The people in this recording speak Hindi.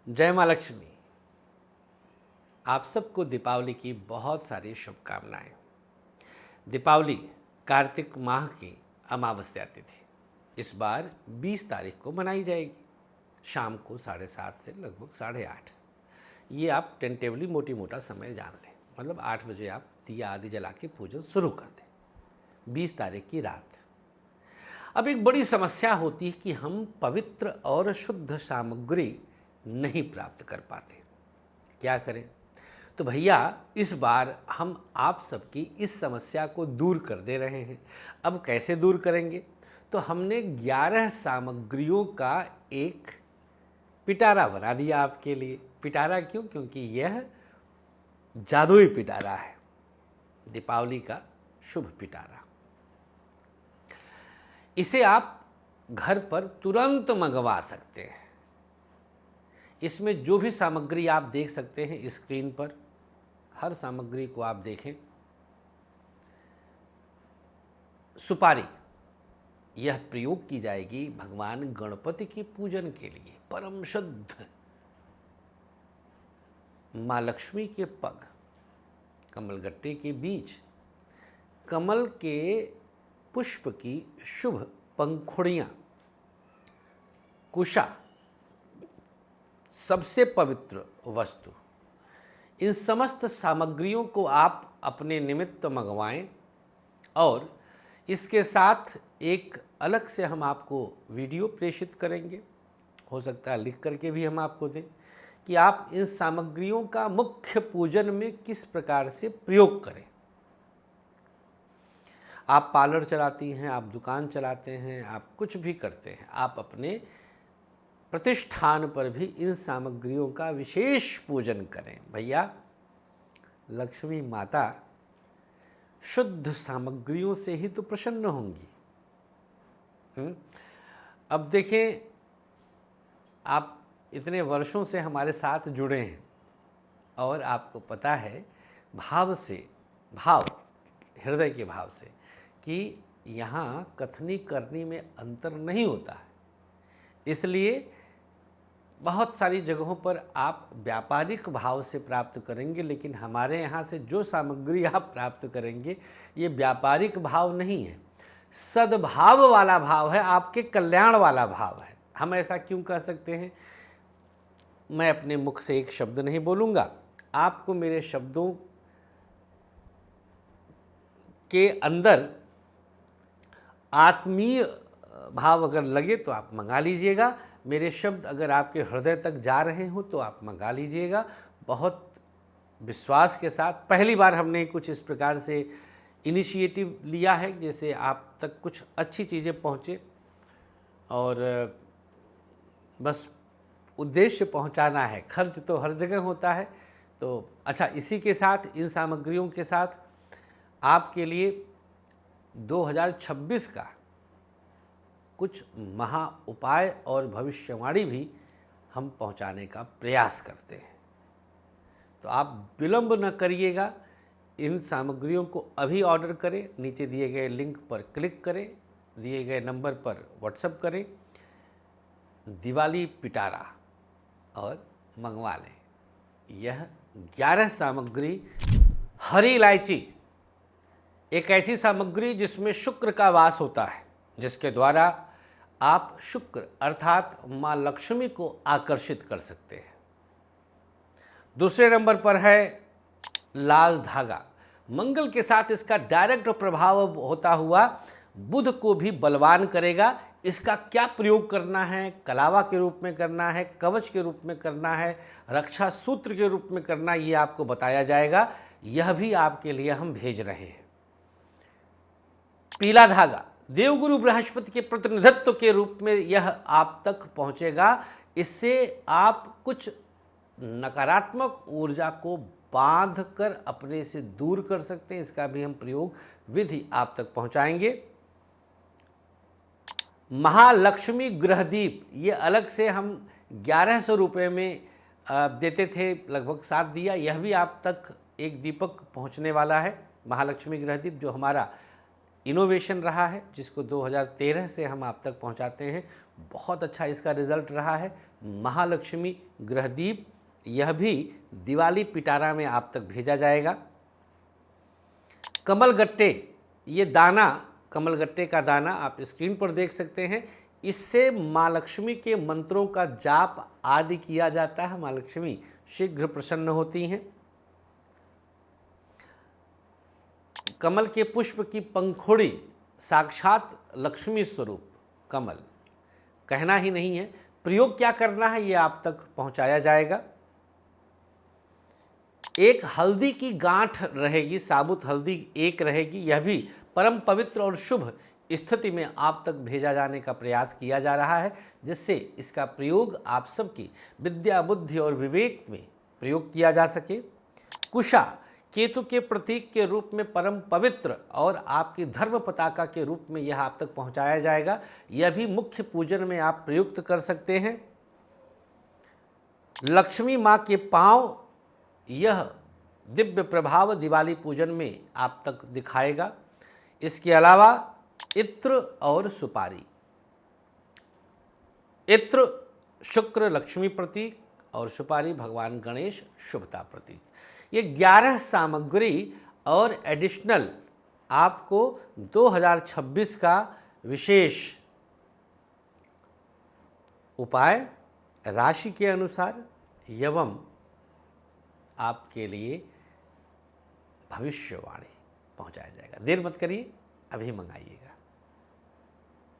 जय माँ लक्ष्मी। आप सबको दीपावली की बहुत सारी शुभकामनाएं। दीपावली कार्तिक माह की अमावस्या तिथि इस बार 20 तारीख को मनाई जाएगी, शाम को 7:30 से लगभग 8:30। ये आप टेंटेवली मोटी मोटा समय जान लें, मतलब 8 बजे आप दिया आदि जला के पूजन शुरू कर दें 20 तारीख की रात। अब एक बड़ी समस्या होती है कि हम पवित्र और शुद्ध सामग्री नहीं प्राप्त कर पाते, क्या करें? तो भैया इस बार हम आप सबकी इस समस्या को दूर कर दे रहे हैं। अब कैसे दूर करेंगे? तो हमने 11 सामग्रियों का एक पिटारा बना दिया आपके लिए। पिटारा क्यों? क्योंकि यह जादुई पिटारा है, दीपावली का शुभ पिटारा। इसे आप घर पर तुरंत मंगवा सकते हैं। इसमें जो भी सामग्री आप देख सकते हैं स्क्रीन पर, हर सामग्री को आप देखें। सुपारी, यह प्रयोग की जाएगी भगवान गणपति के पूजन के लिए। परम शुद्ध माँ लक्ष्मी के पग, कमलगट्टे के बीज, कमल के पुष्प की शुभ पंखुड़ियाँ, कुशा, सबसे पवित्र वस्तु। इन समस्त सामग्रियों को आप अपने निमित्त मंगवाएं और इसके साथ एक अलग से हम आपको वीडियो प्रेषित करेंगे, हो सकता है लिख करके भी हम आपको दें, कि आप इन सामग्रियों का मुख्य पूजन में किस प्रकार से प्रयोग करें। आप पार्लर चलाती हैं, आप दुकान चलाते हैं, आप कुछ भी करते हैं, आप अपने प्रतिष्ठान पर भी इन सामग्रियों का विशेष पूजन करें। भैया लक्ष्मी माता शुद्ध सामग्रियों से ही तो प्रसन्न होंगी। अब देखें, आप इतने वर्षों से हमारे साथ जुड़े हैं और आपको पता है भाव से, भाव हृदय के भाव से, कि यहाँ कथनी करनी में अंतर नहीं होता है। इसलिए बहुत सारी जगहों पर आप व्यापारिक भाव से प्राप्त करेंगे, लेकिन हमारे यहाँ से जो सामग्री आप प्राप्त करेंगे ये व्यापारिक भाव नहीं है, सद्भाव वाला भाव है, आपके कल्याण वाला भाव है। हम ऐसा क्यों कह सकते हैं? मैं अपने मुख से एक शब्द नहीं बोलूँगा, आपको मेरे शब्दों के अंदर आत्मीय भाव अगर लगे तो आप मंगा लीजिएगा। मेरे शब्द अगर आपके हृदय तक जा रहे हो तो आप मंगा लीजिएगा। बहुत विश्वास के साथ पहली बार हमने कुछ इस प्रकार से इनिशिएटिव लिया है, जैसे आप तक कुछ अच्छी चीज़ें पहुँचे और बस उद्देश्य पहुँचाना है। खर्च तो हर जगह होता है। तो अच्छा, इसी के साथ, इन सामग्रियों के साथ आपके लिए 2026 का कुछ महा उपाय और भविष्यवाणी भी हम पहुंचाने का प्रयास करते हैं। तो आप विलंब न करिएगा, इन सामग्रियों को अभी ऑर्डर करें, नीचे दिए गए लिंक पर क्लिक करें, दिए गए नंबर पर व्हाट्सएप करें, दिवाली पिटारा और मंगवा लें। यह 11 सामग्री, हरी इलायची एक ऐसी सामग्री जिसमें शुक्र का वास होता है, जिसके द्वारा आप शुक्र अर्थात माँ लक्ष्मी को आकर्षित कर सकते हैं। दूसरे नंबर पर है लाल धागा। मंगल के साथ इसका डायरेक्ट प्रभाव होता हुआ बुध को भी बलवान करेगा। इसका क्या प्रयोग करना है? कलावा के रूप में करना है, कवच के रूप में करना है, रक्षा सूत्र के रूप में करना, ये आपको बताया जाएगा। यह भी आपके लिए हम भेज रहे हैं। पीला धागा देवगुरु बृहस्पति के प्रतिनिधित्व के रूप में यह आप तक पहुंचेगा। इससे आप कुछ नकारात्मक ऊर्जा को बांध कर अपने से दूर कर सकते हैं। इसका भी हम प्रयोग विधि आप तक पहुंचाएंगे। महालक्ष्मी गृहदीप, ये अलग से हम 1100 रुपये में देते थे, लगभग 7 दिया। यह भी आप तक एक दीपक पहुंचने वाला है। महालक्ष्मी गृहदीप जो हमारा इनोवेशन रहा है, जिसको 2013 से हम आप तक पहुंचाते हैं। बहुत अच्छा इसका रिजल्ट रहा है। महालक्ष्मी गृहदीप, यह भी दिवाली पिटारा में आप तक भेजा जाएगा। कमलगट्टे, ये दाना, कमलगट्टे का दाना आप स्क्रीन पर देख सकते हैं। इससे माँ लक्ष्मी के मंत्रों का जाप आदि किया जाता है। माँ लक्ष्मी शीघ्र प्रसन्न होती हैं। कमल के पुष्प की पंखुड़ी, साक्षात लक्ष्मी स्वरूप कमल, कहना ही नहीं है। प्रयोग क्या करना है ये आप तक पहुंचाया जाएगा। एक हल्दी की गांठ रहेगी, साबुत हल्दी एक रहेगी, यह भी परम पवित्र और शुभ स्थिति में आप तक भेजा जाने का प्रयास किया जा रहा है, जिससे इसका प्रयोग आप सबकी विद्या, बुद्धि और विवेक में प्रयोग किया जा सके। कुशा, केतु के प्रतीक के रूप में परम पवित्र और आपकी धर्म पताका के रूप में यह आप तक पहुंचाया जाएगा। यह भी मुख्य पूजन में आप प्रयुक्त कर सकते हैं। लक्ष्मी माँ के पांव, यह दिव्य प्रभाव दिवाली पूजन में आप तक दिखाएगा। इसके अलावा इत्र और सुपारी, इत्र शुक्र लक्ष्मी प्रतीक और सुपारी भगवान गणेश शुभता प्रतीक। ये 11 सामग्री और एडिशनल आपको 2026 का विशेष उपाय राशि के अनुसार एवं आपके लिए भविष्यवाणी पहुंचाया जाएगा। देर मत करिए, अभी मंगाइएगा।